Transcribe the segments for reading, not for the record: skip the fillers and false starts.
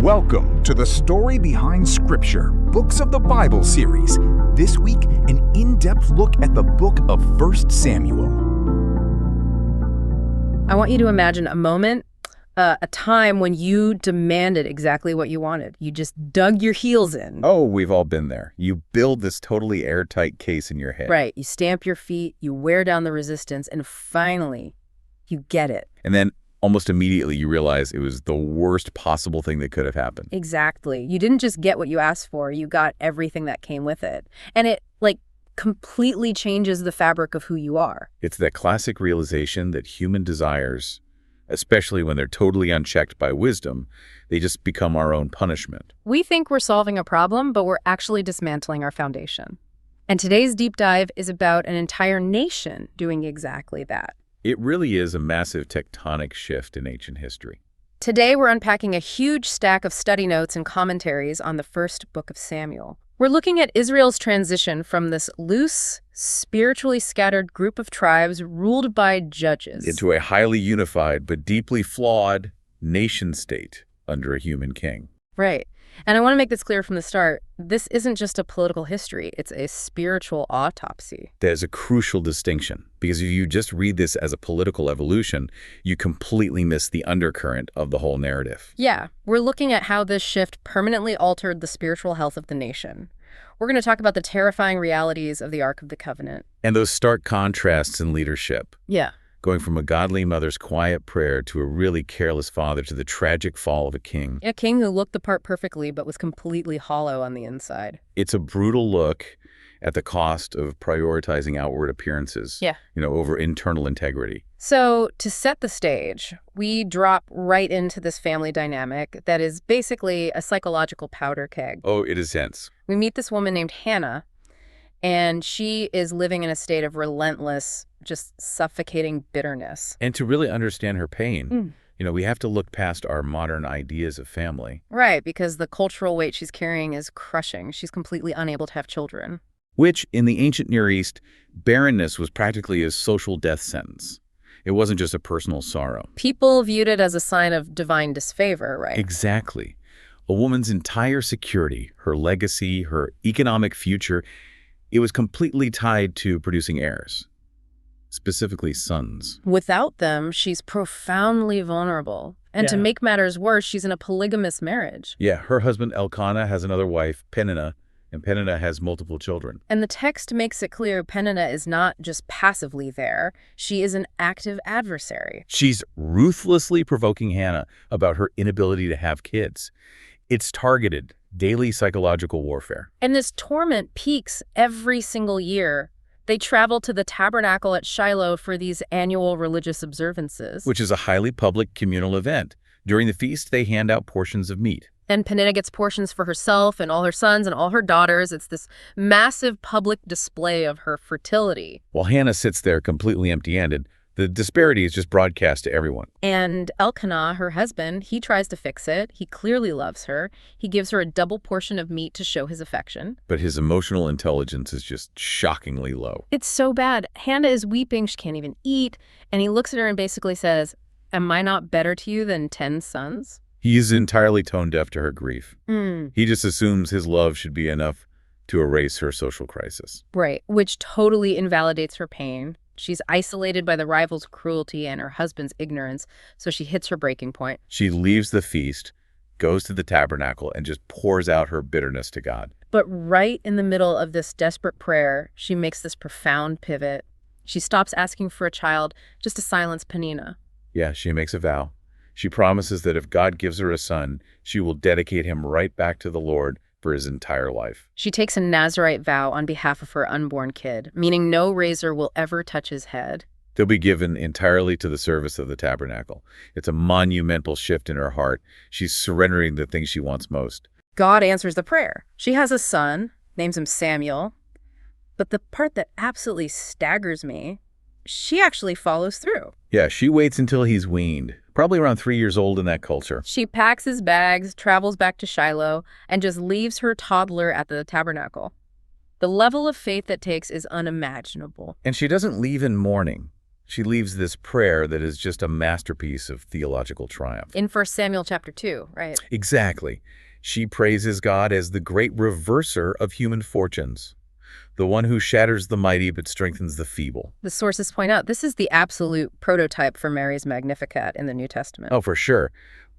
Welcome to the Story Behind Scripture, Books of the Bible series. This week, an in-depth look at the book of 1 Samuel. I want you to imagine a moment, a time when you demanded exactly what you wanted. You just dug your heels in. Oh, we've all been there. You build this totally airtight case in your head. Right. You stamp your feet, you wear down the resistance, and finally, you get it. And then almost immediately you realize it was the worst possible thing that could have happened. Exactly. You didn't just get what you asked for, you got everything that came with it. And it, completely changes the fabric of who you are. It's that classic realization that human desires, especially when they're totally unchecked by wisdom, they just become our own punishment. We think we're solving a problem, but we're actually dismantling our foundation. And today's deep dive is about an entire nation doing exactly that. It really is a massive tectonic shift in ancient history. Today, we're unpacking a huge stack of study notes and commentaries on the first book of Samuel. We're looking at Israel's transition from this loose, spiritually scattered group of tribes ruled by judges into a highly unified but deeply flawed nation-state under a human king. Right. And I want to make this clear from the start. This isn't just a political history. It's a spiritual autopsy. There's a crucial distinction, because if you just read this as a political evolution, you completely miss the undercurrent of the whole narrative. Yeah, we're looking at how this shift permanently altered the spiritual health of the nation. We're going to talk about the terrifying realities of the Ark of the Covenant. And those stark contrasts in leadership. Yeah. Going from a godly mother's quiet prayer to a really careless father to the tragic fall of a king. A king who looked the part perfectly but was completely hollow on the inside. It's a brutal look at the cost of prioritizing outward appearances, over internal integrity. So to set the stage, we drop right into this family dynamic that is basically a psychological powder keg. Oh, it is tense. We meet this woman named Hannah, and she is living in a state of relentless, just suffocating bitterness. And to really understand her pain, we have to look past our modern ideas of family. Right, because the cultural weight she's carrying is crushing. She's completely unable to have children. Which, in the ancient Near East, barrenness was practically a social death sentence. It wasn't just a personal sorrow. People viewed it as a sign of divine disfavor, right? Exactly. A woman's entire security, her legacy, her economic future, it was completely tied to producing heirs, specifically sons. Without them, she's profoundly vulnerable. And to make matters worse, she's in a polygamous marriage. Yeah, her husband Elkanah has another wife, Peninnah, and Peninnah has multiple children. And the text makes it clear Peninnah is not just passively there. She is an active adversary. She's ruthlessly provoking Hannah about her inability to have kids. It's targeted, daily psychological warfare. And this torment peaks every single year. They travel to the tabernacle at Shiloh for these annual religious observances. Which is a highly public communal event. During the feast, they hand out portions of meat. And Peninnah gets portions for herself and all her sons and all her daughters. It's this massive public display of her fertility. While Hannah sits there completely empty-handed, the disparity is just broadcast to everyone. And Elkanah, her husband, he tries to fix it. He clearly loves her. He gives her a double portion of meat to show his affection. But his emotional intelligence is just shockingly low. It's so bad. Hannah is weeping. She can't even eat. And he looks at her and basically says, "Am I not better to you than 10 sons?" He is entirely tone deaf to her grief. He just assumes his love should be enough to erase her social crisis. Right, which totally invalidates her pain. She's isolated by the rival's cruelty and her husband's ignorance, so she hits her breaking point. She leaves the feast, goes to the tabernacle, and just pours out her bitterness to God. But right in the middle of this desperate prayer, she makes this profound pivot. She stops asking for a child just to silence Peninnah. Yeah, she makes a vow. She promises that if God gives her a son, she will dedicate him right back to the Lord for his entire life. She takes a Nazirite vow on behalf of her unborn kid, meaning no razor will ever touch his head. They'll be given entirely to the service of the tabernacle. It's a monumental shift in her heart. She's surrendering the things she wants most. God answers the prayer. She has a son, names him Samuel. But the part that absolutely staggers me, she actually follows through. Yeah, she waits until he's weaned, probably around 3 years old in that culture. She packs his bags, travels back to Shiloh, and just leaves her toddler at the tabernacle. The level of faith that takes is unimaginable. And she doesn't leave in mourning. She leaves this prayer that is just a masterpiece of theological triumph. In 1 Samuel chapter 2, right? Exactly. She praises God as the great reverser of human fortunes, the one who shatters the mighty but strengthens the feeble. The sources point out this is the absolute prototype for Mary's Magnificat in the New Testament. Oh, for sure.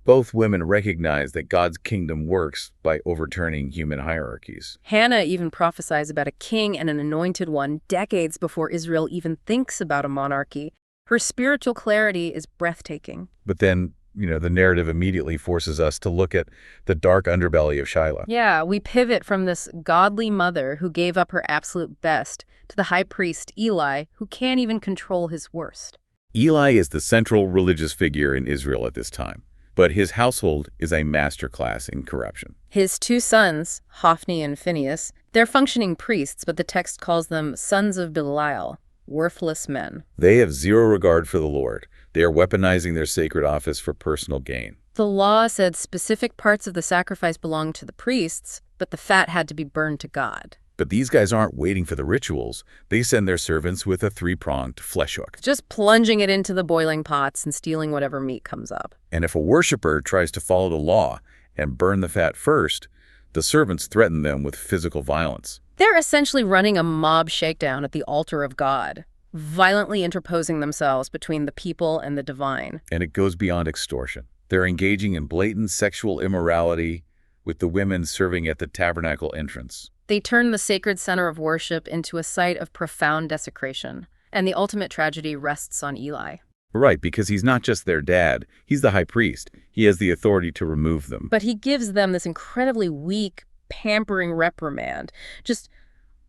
Both women recognize that God's kingdom works by overturning human hierarchies. Hannah even prophesies about a king and an anointed one decades before Israel even thinks about a monarchy. Her spiritual clarity is breathtaking. But then, the narrative immediately forces us to look at the dark underbelly of Shiloh. Yeah, we pivot from this godly mother who gave up her absolute best to the high priest, Eli, who can't even control his worst. Eli is the central religious figure in Israel at this time, but his household is a masterclass in corruption. His two sons, Hophni and Phinehas, they're functioning priests, but the text calls them sons of Belial, worthless men. They have zero regard for the Lord. They are weaponizing their sacred office for personal gain. The law said specific parts of the sacrifice belonged to the priests, but the fat had to be burned to God. But these guys aren't waiting for the rituals. They send their servants with a three-pronged flesh hook. Just plunging it into the boiling pots and stealing whatever meat comes up. And if a worshiper tries to follow the law and burn the fat first, the servants threaten them with physical violence. They're essentially running a mob shakedown at the altar of God, violently interposing themselves between the people and the divine. And it goes beyond extortion. They're engaging in blatant sexual immorality, with the women serving at the tabernacle entrance. They turn the sacred center of worship into a site of profound desecration, and the ultimate tragedy rests on Eli. Right, because he's not just their dad. He's the high priest. He has the authority to remove them. But he gives them this incredibly weak, pampering reprimand. Just,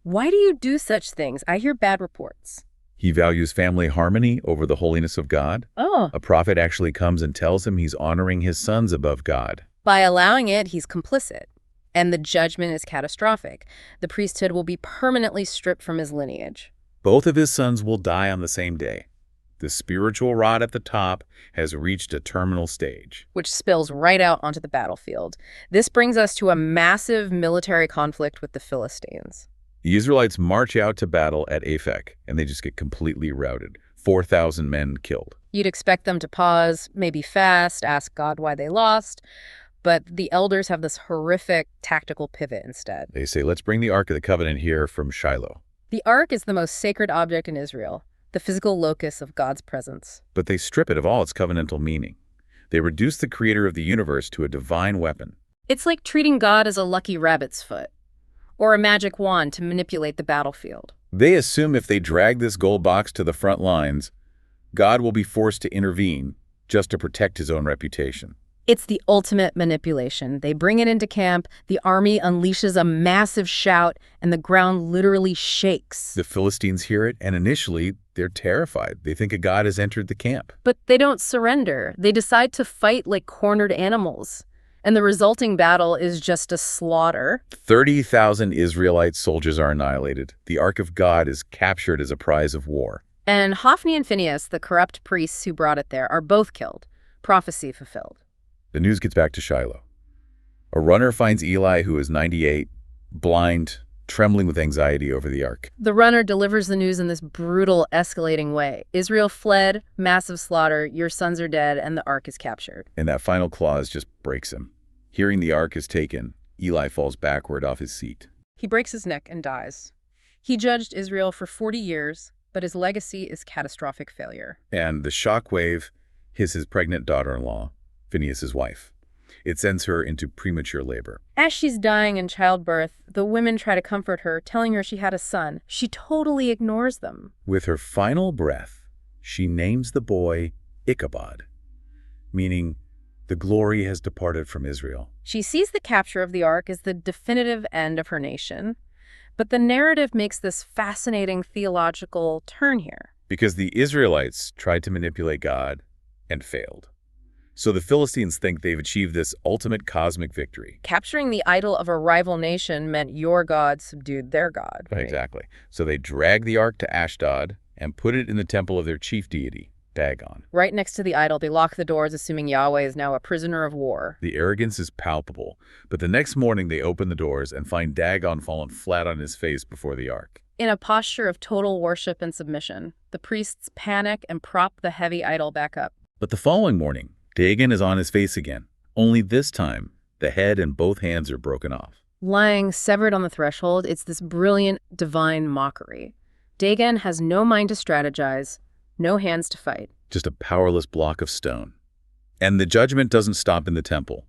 why do you do such things? I hear bad reports. He values family harmony over the holiness of God. Oh. A prophet actually comes and tells him he's honoring his sons above God. By allowing it, he's complicit. And the judgment is catastrophic. The priesthood will be permanently stripped from his lineage. Both of his sons will die on the same day. The spiritual rot at the top has reached a terminal stage, which spills right out onto the battlefield. This brings us to a massive military conflict with the Philistines. The Israelites march out to battle at Aphek, and they just get completely routed. 4,000 men killed. You'd expect them to pause, maybe fast, ask God why they lost. But the elders have this horrific tactical pivot instead. They say, let's bring the Ark of the Covenant here from Shiloh. The Ark is the most sacred object in Israel, the physical locus of God's presence. But they strip it of all its covenantal meaning. They reduce the creator of the universe to a divine weapon. It's like treating God as a lucky rabbit's foot, or a magic wand to manipulate the battlefield. They assume if they drag this gold box to the front lines, God will be forced to intervene just to protect his own reputation. It's the ultimate manipulation. They bring it into camp, the army unleashes a massive shout, and the ground literally shakes. The Philistines hear it, and initially, they're terrified. They think a god has entered the camp. But they don't surrender. They decide to fight like cornered animals. And the resulting battle is just a slaughter. 30,000 Israelite soldiers are annihilated. The Ark of God is captured as a prize of war. And Hophni and Phinehas, the corrupt priests who brought it there, are both killed. Prophecy fulfilled. The news gets back to Shiloh. A runner finds Eli, who is 98, blind, trembling with anxiety over the Ark. The runner delivers the news in this brutal, escalating way. Israel fled, massive slaughter, your sons are dead, and the Ark is captured. And that final clause just breaks him. Hearing the Ark is taken, Eli falls backward off his seat. He breaks his neck and dies. He judged Israel for 40 years, but his legacy is catastrophic failure. And the shockwave hits his pregnant daughter-in-law, Phinehas' wife. It sends her into premature labor. As she's dying in childbirth, the women try to comfort her, telling her she had a son. She totally ignores them. With her final breath, she names the boy Ichabod, meaning the glory has departed from Israel. She sees the capture of the Ark as the definitive end of her nation. But the narrative makes this fascinating theological turn here. Because the Israelites tried to manipulate God and failed. So the Philistines think they've achieved this ultimate cosmic victory. Capturing the idol of a rival nation meant your God subdued their God. Right? Exactly. So they drag the Ark to Ashdod and put it in the temple of their chief deity, Dagon. Right next to the idol, they lock the doors, assuming Yahweh is now a prisoner of war. The arrogance is palpable, but the next morning they open the doors and find Dagon fallen flat on his face before the ark. In a posture of total worship and submission, the priests panic and prop the heavy idol back up. But the following morning, Dagon is on his face again. Only this time, the head and both hands are broken off. Lying severed on the threshold, it's this brilliant, divine mockery. Dagon has no mind to strategize, no hands to fight. Just a powerless block of stone. And the judgment doesn't stop in the temple.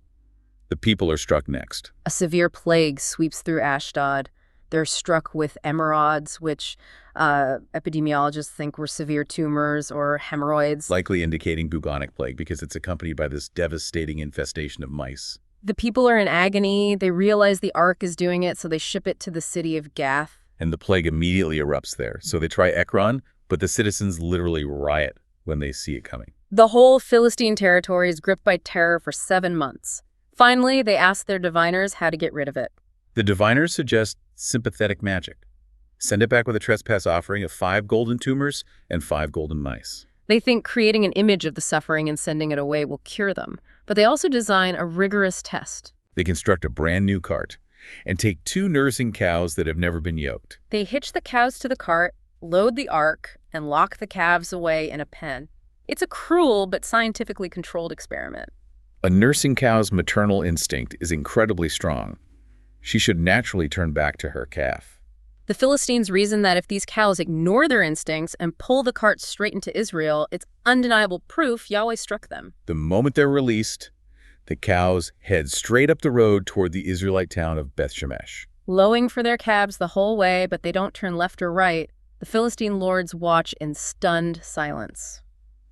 The people are struck next. A severe plague sweeps through Ashdod. They're struck with emerods, which epidemiologists think were severe tumors or hemorrhoids. Likely indicating bubonic plague because it's accompanied by this devastating infestation of mice. The people are in agony. They realize the ark is doing it, so they ship it to the city of Gath. And the plague immediately erupts there. So they try Ekron, but the citizens literally riot when they see it coming. The whole Philistine territory is gripped by terror for 7 months. Finally, they ask their diviners how to get rid of it. The diviners suggest sympathetic magic. Send it back with a trespass offering of 5 golden tumors and 5 golden mice. They think creating an image of the suffering and sending it away will cure them. But they also design a rigorous test. They construct a brand new cart and take 2 nursing cows that have never been yoked. They hitch the cows to the cart, load the ark, and lock the calves away in a pen. It's a cruel but scientifically controlled experiment. A nursing cow's maternal instinct is incredibly strong. She should naturally turn back to her calf. The Philistines reason that if these cows ignore their instincts and pull the cart straight into Israel, it's undeniable proof Yahweh struck them. The moment they're released, the cows head straight up the road toward the Israelite town of Beth-Shemesh. Lowing for their calves the whole way, but they don't turn left or right, the Philistine lords watch in stunned silence.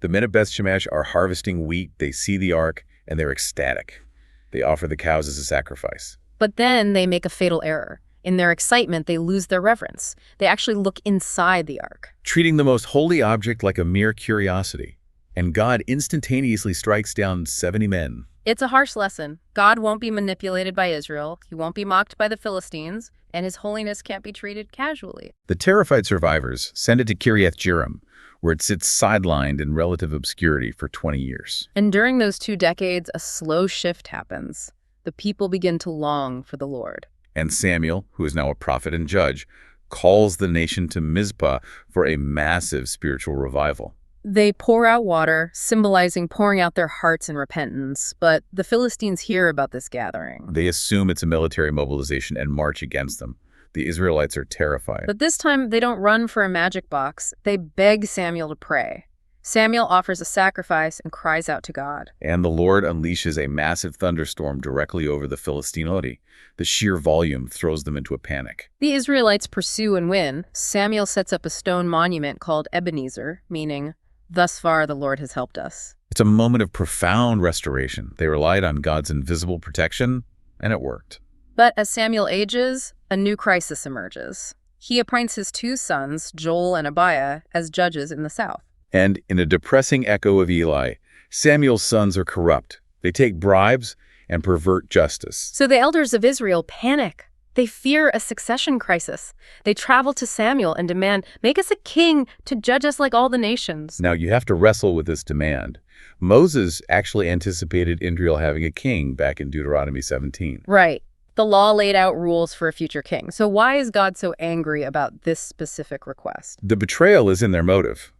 The men of Beth-Shemesh are harvesting wheat, they see the ark, and they're ecstatic. They offer the cows as a sacrifice. But then they make a fatal error. In their excitement, they lose their reverence. They actually look inside the ark, treating the most holy object like a mere curiosity. And God instantaneously strikes down 70 men. It's a harsh lesson. God won't be manipulated by Israel. He won't be mocked by the Philistines. And his holiness can't be treated casually. The terrified survivors send it to Kiriath-Jearim, where it sits sidelined in relative obscurity for 20 years. And during those 2 decades, a slow shift happens. The people begin to long for the Lord. And Samuel, who is now a prophet and judge, calls the nation to Mizpah for a massive spiritual revival. They pour out water, symbolizing pouring out their hearts in repentance, but the Philistines hear about this gathering. They assume it's a military mobilization and march against them. The Israelites are terrified. But this time, they don't run for a magic box. They beg Samuel to pray. Samuel offers a sacrifice and cries out to God. And the Lord unleashes a massive thunderstorm directly over the Philistine. The sheer volume throws them into a panic. The Israelites pursue and win. Samuel sets up a stone monument called Ebenezer, meaning, "Thus far the Lord has helped us." It's a moment of profound restoration. They relied on God's invisible protection, and it worked. But as Samuel ages, a new crisis emerges. He appoints his 2 sons, Joel and Abiah, as judges in the south. And in a depressing echo of Eli, Samuel's sons are corrupt. They take bribes and pervert justice. So the elders of Israel panic. They fear a succession crisis. They travel to Samuel and demand, "Make us a king to judge us like all the nations." Now you have to wrestle with this demand. Moses actually anticipated Israel having a king back in Deuteronomy 17. Right. The law laid out rules for a future king. So why is God so angry about this specific request? The betrayal is in their motive.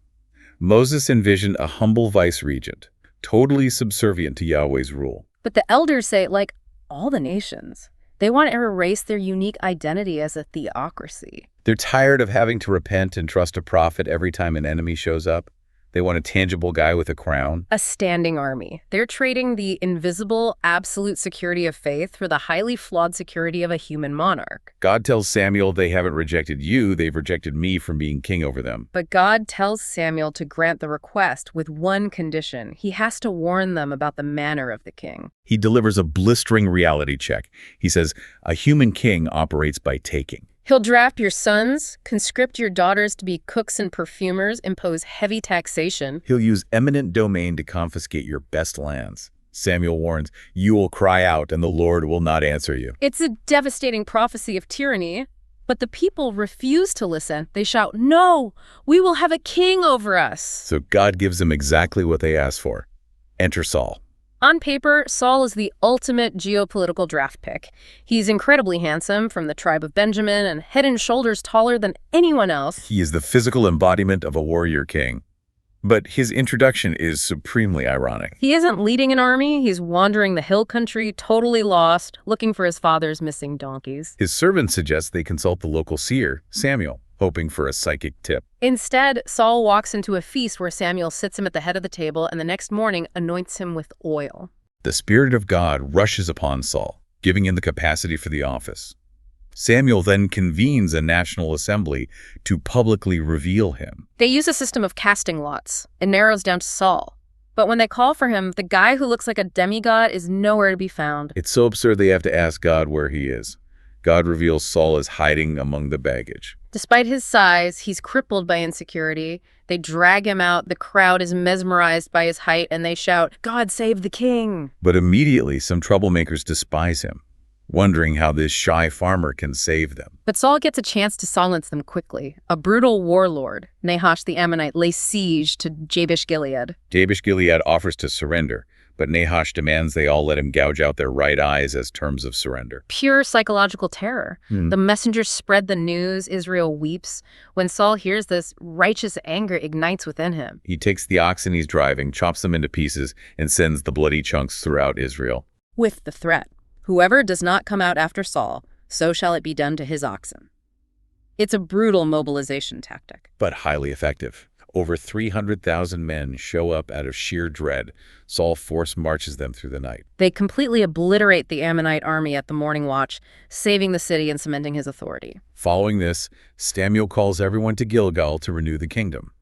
Moses envisioned a humble vice-regent, totally subservient to Yahweh's rule. But the elders say, like all the nations, they want to erase their unique identity as a theocracy. They're tired of having to repent and trust a prophet every time an enemy shows up. They want a tangible guy with a crown. A standing army. They're trading the invisible, absolute security of faith for the highly flawed security of a human monarch. God tells Samuel they haven't rejected you, they've rejected me from being king over them. But God tells Samuel to grant the request with one condition. He has to warn them about the manner of the king. He delivers a blistering reality check. He says, a human king operates by taking. He'll draft your sons, conscript your daughters to be cooks and perfumers, impose heavy taxation. He'll use eminent domain to confiscate your best lands. Samuel warns, you will cry out and the Lord will not answer you. It's a devastating prophecy of tyranny. But the people refuse to listen. They shout, "No, we will have a king over us." So God gives them exactly what they asked for. Enter Saul. On paper, Saul is the ultimate geopolitical draft pick. He's incredibly handsome, from the tribe of Benjamin, and head and shoulders taller than anyone else. He is the physical embodiment of a warrior king. But his introduction is supremely ironic. He isn't leading an army. He's wandering the hill country, totally lost, looking for his father's missing donkeys. His servants suggest they consult the local seer, Samuel, hoping for a psychic tip. Instead, Saul walks into a feast where Samuel sits him at the head of the table and the next morning anoints him with oil. The Spirit of God rushes upon Saul, giving him the capacity for the office. Samuel then convenes a national assembly to publicly reveal him. They use a system of casting lots. It narrows down to Saul. But when they call for him, the guy who looks like a demigod is nowhere to be found. It's so absurd they have to ask God where he is. God reveals Saul is hiding among the baggage. Despite his size, he's crippled by insecurity. They drag him out. The crowd is mesmerized by his height, and they shout, "God save the king!" But immediately, some troublemakers despise him, wondering how this shy farmer can save them. But Saul gets a chance to silence them quickly. A brutal warlord, Nahash the Ammonite, lays siege to Jabesh-Gilead. Jabesh-Gilead offers to surrender, but Nahash demands they all let him gouge out their right eyes as terms of surrender. Pure psychological terror. The messengers spread the news. Israel weeps. When Saul hears this, righteous anger ignites within him. He takes the oxen he's driving, chops them into pieces, and sends the bloody chunks throughout Israel. With the threat, "Whoever does not come out after Saul, so shall it be done to his oxen." It's a brutal mobilization tactic. But highly effective. Over 300,000 men show up out of sheer dread. Saul's force marches them through the night. They completely obliterate the Ammonite army at the morning watch, saving the city and cementing his authority. Following this, Samuel calls everyone to Gilgal to renew the kingdom.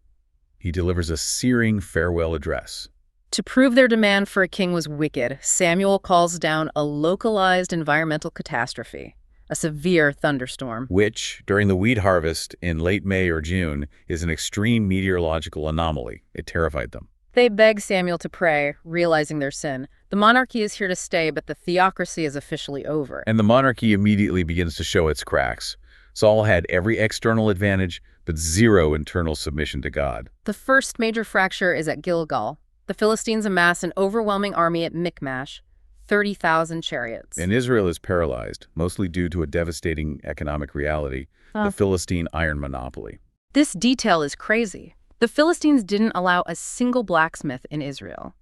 He delivers a searing farewell address. To prove their demand for a king was wicked, Samuel calls down a localized environmental catastrophe, a severe thunderstorm. Which, during the wheat harvest in late May or June, is an extreme meteorological anomaly. It terrified them. They beg Samuel to pray, realizing their sin. The monarchy is here to stay, but the theocracy is officially over. And the monarchy immediately begins to show its cracks. Saul had every external advantage, but zero internal submission to God. The first major fracture is at Gilgal. The Philistines amass an overwhelming army at Michmash, 30,000 chariots. And Israel is paralyzed, mostly due to a devastating economic reality, the Philistine iron monopoly. This detail is crazy. The Philistines didn't allow a single blacksmith in Israel.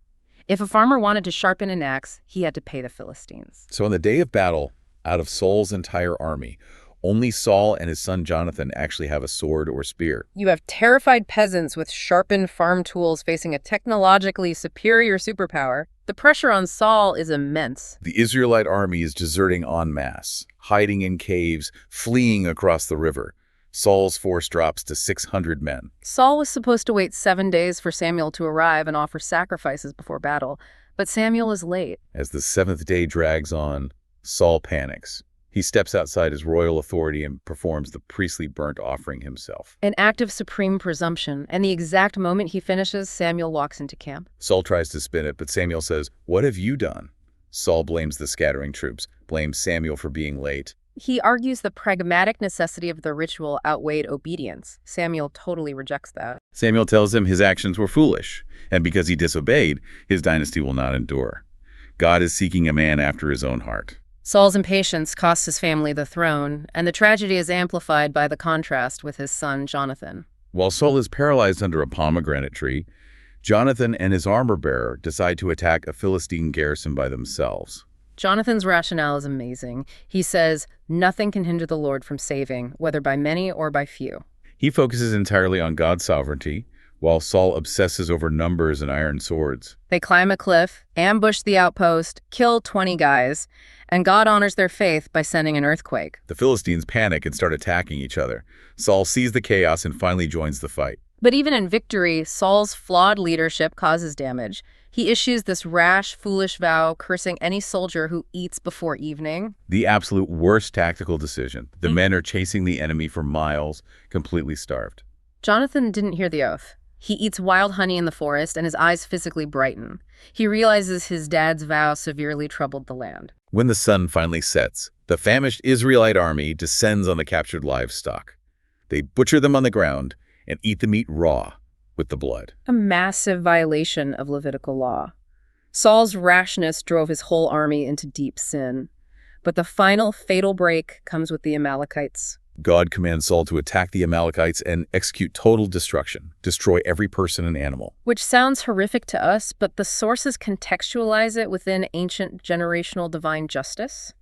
If a farmer wanted to sharpen an axe, he had to pay the Philistines. So on the day of battle, out of Saul's entire army, only Saul and his son Jonathan actually have a sword or spear. You have terrified peasants with sharpened farm tools facing a technologically superior superpower. The pressure on Saul is immense. The Israelite army is deserting en masse, hiding in caves, fleeing across the river. Saul's force drops to 600 men. Saul was supposed to wait 7 days for Samuel to arrive and offer sacrifices before battle, but Samuel is late. As the 7th day drags on, Saul panics. He steps outside his royal authority and performs the priestly burnt offering himself. An act of supreme presumption, and the exact moment he finishes, Samuel walks into camp. Saul tries to spin it, but Samuel says, "What have you done?" Saul blames the scattering troops, blames Samuel for being late. He argues the pragmatic necessity of the ritual outweighed obedience. Samuel totally rejects that. Samuel tells him his actions were foolish, and because he disobeyed, his dynasty will not endure. God is seeking a man after his own heart. Saul's impatience costs his family the throne, and the tragedy is amplified by the contrast with his son Jonathan. While Saul is paralyzed under a pomegranate tree, Jonathan and his armor-bearer decide to attack a Philistine garrison by themselves. Jonathan's rationale is amazing. He says, "Nothing can hinder the Lord from saving, whether by many or by few." He focuses entirely on God's sovereignty, while Saul obsesses over numbers and iron swords. They climb a cliff, ambush the outpost, kill 20 guys, and God honors their faith by sending an earthquake. The Philistines panic and start attacking each other. Saul sees the chaos and finally joins the fight. But even in victory, Saul's flawed leadership causes damage. He issues this rash, foolish vow, cursing any soldier who eats before evening. The absolute worst tactical decision. The men are chasing the enemy for miles, completely starved. Jonathan didn't hear the oath. He eats wild honey in the forest, and his eyes physically brighten. He realizes his dad's vow severely troubled the land. When the sun finally sets, the famished Israelite army descends on the captured livestock. They butcher them on the ground and eat the meat raw with the blood. A massive violation of Levitical law. Saul's rashness drove his whole army into deep sin. But the final fatal break comes with the Amalekites. God commands Saul to attack the Amalekites and execute total destruction, destroy every person and animal. Which sounds horrific to us, but the sources contextualize it within ancient generational divine justice.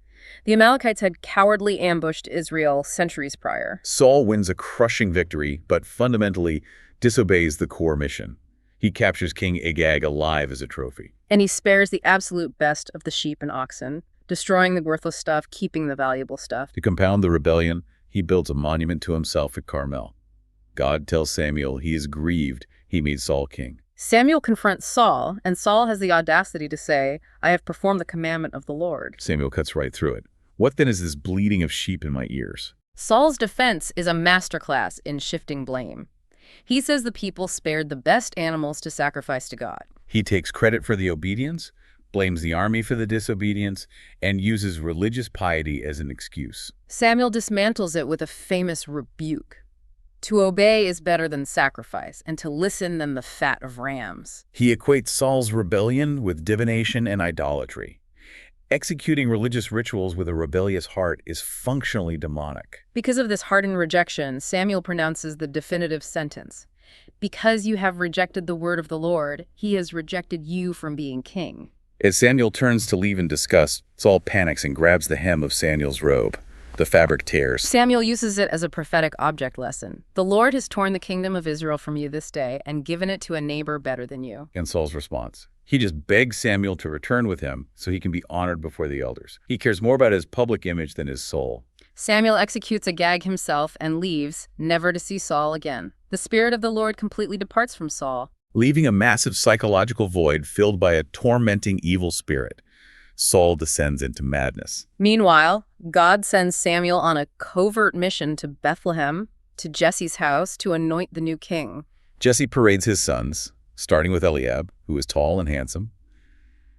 The Amalekites had cowardly ambushed Israel centuries prior. Saul wins a crushing victory, but fundamentally disobeys the core mission. He captures King Agag alive as a trophy. And he spares the absolute best of the sheep and oxen, destroying the worthless stuff, keeping the valuable stuff. To compound the rebellion, he builds a monument to himself at Carmel. God tells Samuel he is grieved he made Saul king. Samuel confronts Saul, and Saul has the audacity to say, "I have performed the commandment of the Lord." Samuel cuts right through it. What then is this bleating of sheep in my ears? Saul's defense is a masterclass in shifting blame. He says the people spared the best animals to sacrifice to God. He takes credit for the obedience, blames the army for the disobedience, and uses religious piety as an excuse. Samuel dismantles it with a famous rebuke. To obey is better than sacrifice, and to listen than the fat of rams. He equates Saul's rebellion with divination and idolatry. Executing religious rituals with a rebellious heart is functionally demonic. Because of this hardened rejection, Samuel pronounces the definitive sentence. Because you have rejected the word of the Lord, he has rejected you from being king. As Samuel turns to leave in disgust, Saul panics and grabs the hem of Samuel's robe. The fabric tears. Samuel uses it as a prophetic object lesson. The Lord has torn the kingdom of Israel from you this day and given it to a neighbor better than you. And Saul's response. He just begs Samuel to return with him so he can be honored before the elders. He cares more about his public image than his soul. Samuel executes Agag himself and leaves, never to see Saul again. The Spirit of the Lord completely departs from Saul, leaving a massive psychological void filled by a tormenting evil spirit. Saul descends into madness. Meanwhile, God sends Samuel on a covert mission to Bethlehem, to Jesse's house, to anoint the new king. Jesse parades his sons, starting with Eliab, who is tall and handsome.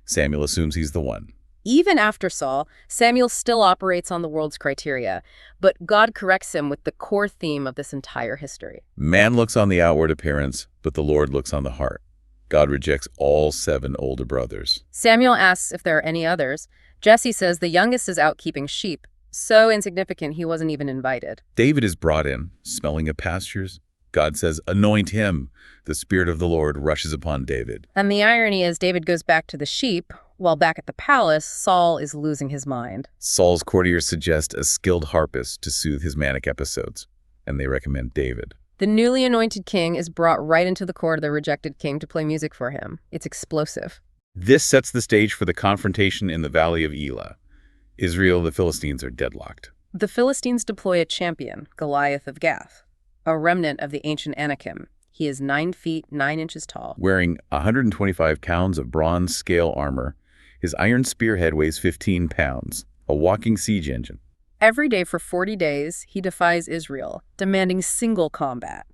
Samuel assumes he's the one. Even after Saul, Samuel still operates on the world's criteria, but God corrects him with the core theme of this entire history. Man looks on the outward appearance, but the Lord looks on the heart. God rejects all 7 older brothers. Samuel asks if there are any others. Jesse says the youngest is out keeping sheep, so insignificant he wasn't even invited. David is brought in, smelling of pastures. God says, anoint him. The Spirit of the Lord rushes upon David. And the irony is David goes back to the sheep, while back at the palace, Saul is losing his mind. Saul's courtiers suggest a skilled harpist to soothe his manic episodes, and they recommend David. The newly anointed king is brought right into the court of the rejected king to play music for him. It's explosive. This sets the stage for the confrontation in the Valley of Elah. Israel and the Philistines are deadlocked. The Philistines deploy a champion, Goliath of Gath, a remnant of the ancient Anakim. He is 9 feet, 9 inches tall. Wearing 125 pounds of bronze scale armor, his iron spearhead weighs 15 pounds, a walking siege engine. Every day for 40 days, he defies Israel, demanding single combat.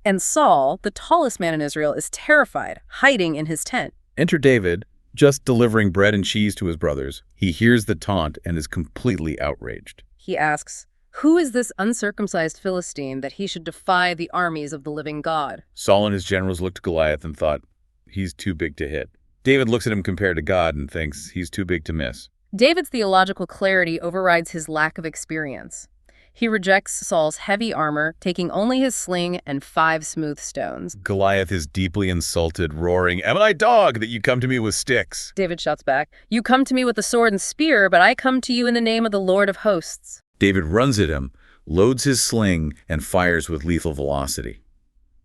And Saul, the tallest man in Israel, is terrified, hiding in his tent. Enter David, just delivering bread and cheese to his brothers. He hears the taunt and is completely outraged. He asks, "Who is this uncircumcised Philistine that he should defy the armies of the living God?" Saul and his generals looked to Goliath and thought, he's too big to hit. David looks at him compared to God and thinks he's too big to miss. David's theological clarity overrides his lack of experience. He rejects Saul's heavy armor, taking only his sling and 5 smooth stones. Goliath is deeply insulted, roaring, "Am I dog that you come to me with sticks?" David shouts back, "You come to me with a sword and spear, but I come to you in the name of the Lord of hosts." David runs at him, loads his sling, and fires with lethal velocity.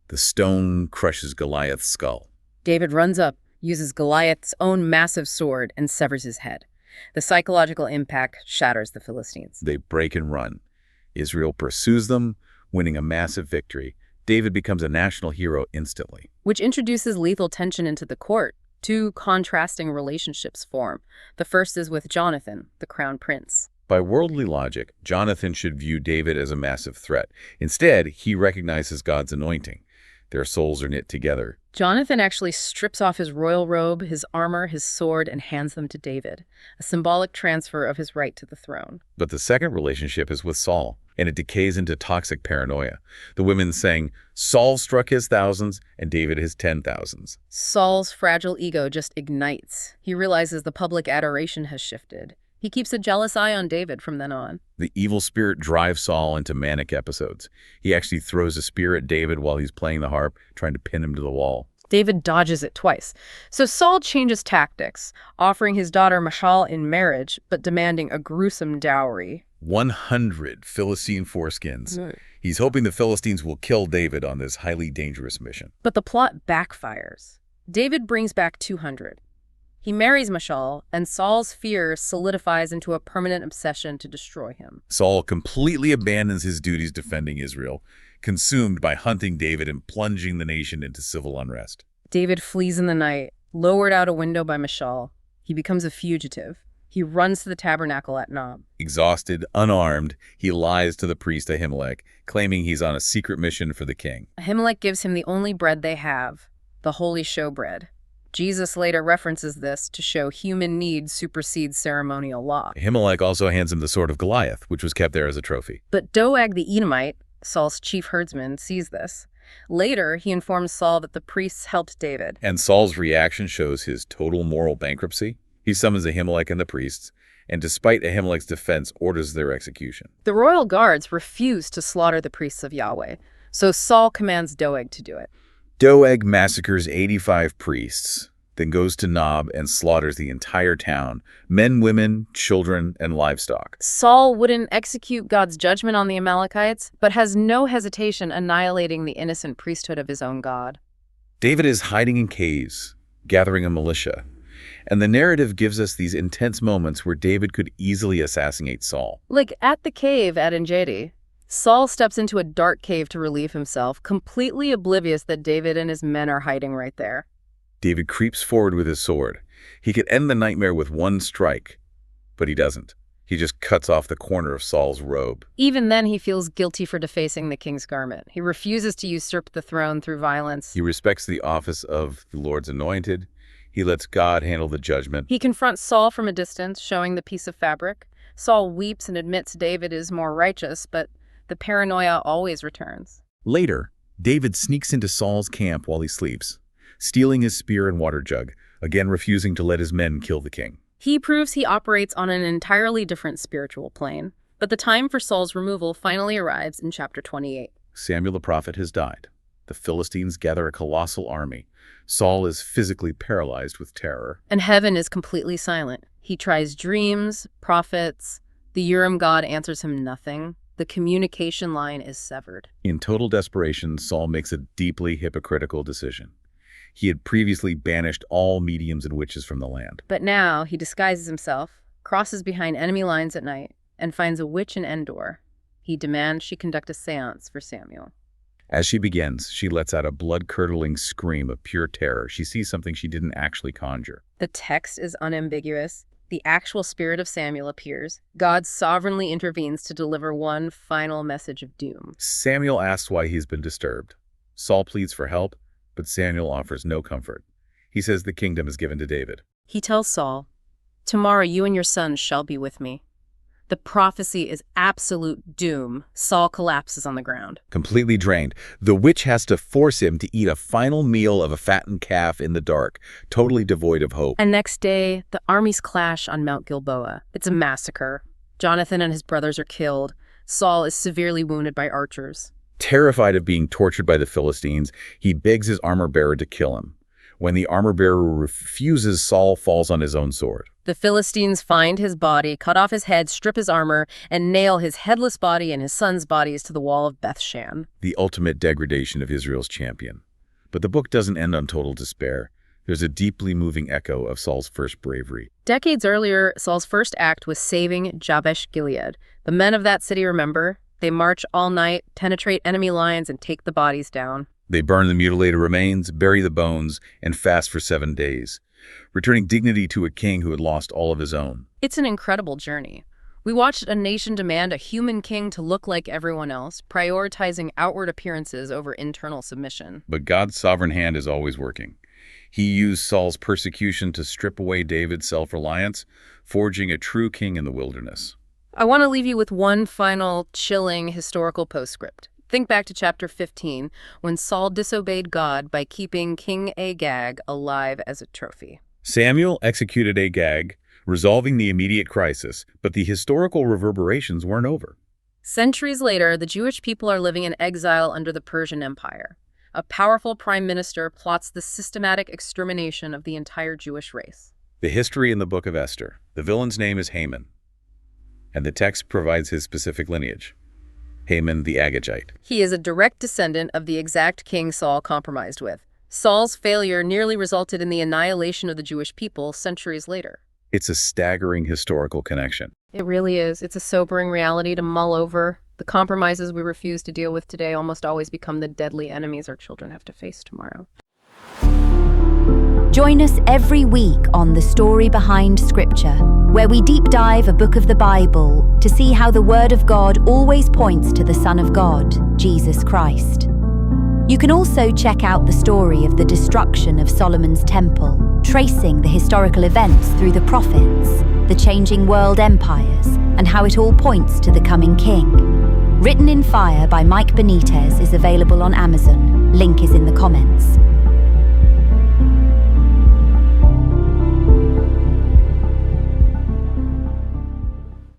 The stone crushes Goliath's skull. David runs up, uses Goliath's own massive sword, and severs his head. The psychological impact shatters the Philistines. They break and run. Israel pursues them, winning a massive victory. David becomes a national hero instantly. Which introduces lethal tension into the court. 2 contrasting relationships form. The first is with Jonathan, the crown prince. By worldly logic, Jonathan should view David as a massive threat. Instead, he recognizes God's anointing. Their souls are knit together. Jonathan actually strips off his royal robe, his armor, his sword, and hands them to David, a symbolic transfer of his right to the throne. But the second relationship is with Saul, and it decays into toxic paranoia. The women saying, Saul struck his thousands and David his 10,000s. Saul's fragile ego just ignites. He realizes the public adoration has shifted. He keeps a jealous eye on David from then on. The evil spirit drives Saul into manic episodes. He actually throws a spear at David while he's playing the harp, trying to pin him to the wall. David dodges it twice. So Saul changes tactics, offering his daughter Michal in marriage, but demanding a gruesome dowry. 100 Philistine foreskins. He's hoping the Philistines will kill David on this highly dangerous mission. But the plot backfires. David brings back 200. He marries Michal, and Saul's fear solidifies into a permanent obsession to destroy him. Saul completely abandons his duties defending Israel, consumed by hunting David and plunging the nation into civil unrest. David flees in the night, lowered out a window by Michal. He becomes a fugitive. He runs to the tabernacle at Nob. Exhausted, unarmed, he lies to the priest Ahimelech, claiming he's on a secret mission for the king. Ahimelech gives him the only bread they have, the holy showbread. Jesus later references this to show human need supersedes ceremonial law. Ahimelech also hands him the sword of Goliath, which was kept there as a trophy. But Doeg the Edomite, Saul's chief herdsman, sees this. Later, he informs Saul that the priests helped David. And Saul's reaction shows his total moral bankruptcy. He summons Ahimelech and the priests, and despite Ahimelech's defense, orders their execution. The royal guards refuse to slaughter the priests of Yahweh, so Saul commands Doeg to do it. Doeg massacres 85 priests, then goes to Nob and slaughters the entire town, men, women, children, and livestock. Saul wouldn't execute God's judgment on the Amalekites, but has no hesitation annihilating the innocent priesthood of his own God. David is hiding in caves, gathering a militia, and the narrative gives us these intense moments where David could easily assassinate Saul. Like at the cave at En-Gedi, Saul steps into a dark cave to relieve himself, completely oblivious that David and his men are hiding right there. David creeps forward with his sword. He could end the nightmare with one strike, but he doesn't. He just cuts off the corner of Saul's robe. Even then, he feels guilty for defacing the king's garment. He refuses to usurp the throne through violence. He respects the office of the Lord's anointed. He lets God handle the judgment. He confronts Saul from a distance, showing the piece of fabric. Saul weeps and admits David is more righteous, but the paranoia always returns. Later, David sneaks into Saul's camp while he sleeps, stealing his spear and water jug, again refusing to let his men kill the king. He proves he operates on an entirely different spiritual plane. But the time for Saul's removal finally arrives in chapter 28. Samuel the prophet has died. The Philistines gather a colossal army. Saul is physically paralyzed with terror. And heaven is completely silent. He tries dreams, prophets. The Urim god answers him nothing. The communication line is severed. In total desperation, Saul makes a deeply hypocritical decision. He had previously banished all mediums and witches from the land. But now he disguises himself, crosses behind enemy lines at night, and finds a witch in Endor. He demands she conduct a seance for Samuel. As she begins, she lets out a blood-curdling scream of pure terror. She sees something she didn't actually conjure. The text is unambiguous. The actual spirit of Samuel appears. God sovereignly intervenes to deliver one final message of doom. Samuel asks why he's been disturbed. Saul pleads for help, but Samuel offers no comfort. He says the kingdom is given to David. He tells Saul, "Tomorrow you and your sons shall be with me." The prophecy is absolute doom. Saul collapses on the ground. Completely drained, the witch has to force him to eat a final meal of a fattened calf in the dark, totally devoid of hope. And next day, the armies clash on Mount Gilboa. It's a massacre. Jonathan and his brothers are killed. Saul is severely wounded by archers. Terrified of being tortured by the Philistines, he begs his armor-bearer to kill him. When the armor-bearer refuses, Saul falls on his own sword. The Philistines find his body, cut off his head, strip his armor, and nail his headless body and his son's bodies to the wall of Beth-Shemesh. The ultimate degradation of Israel's champion. But the book doesn't end on total despair. There's a deeply moving echo of Saul's first bravery. Decades earlier, Saul's first act was saving Jabesh-Gilead. The men of that city remember. They march all night, penetrate enemy lines, and take the bodies down. They burn the mutilated remains, bury the bones, and fast for 7 days, returning dignity to a king who had lost all of his own. It's an incredible journey. We watched a nation demand a human king to look like everyone else, prioritizing outward appearances over internal submission. But God's sovereign hand is always working. He used Saul's persecution to strip away David's self-reliance, forging a true king in the wilderness. I want to leave you with one final chilling historical postscript. Think back to chapter 15, when Saul disobeyed God by keeping King Agag alive as a trophy. Samuel executed Agag, resolving the immediate crisis, but the historical reverberations weren't over. Centuries later, the Jewish people are living in exile under the Persian Empire. A powerful prime minister plots the systematic extermination of the entire Jewish race. The history in the book of Esther. The villain's name is Haman, and the text provides his specific lineage. Haman the Agagite. He is a direct descendant of the exact king Saul compromised with. Saul's failure nearly resulted in the annihilation of the Jewish people centuries later. It's a staggering historical connection. It really is. It's a sobering reality to mull over. The compromises we refuse to deal with today almost always become the deadly enemies our children have to face tomorrow. Join us every week on The Story Behind Scripture, where we deep dive a book of the Bible to see how the Word of God always points to the Son of God, Jesus Christ. You can also check out the story of the destruction of Solomon's temple, tracing the historical events through the prophets, the changing world empires, and how it all points to the coming king. Written in Fire by Mike Benitez is available on Amazon. Link is in the comments.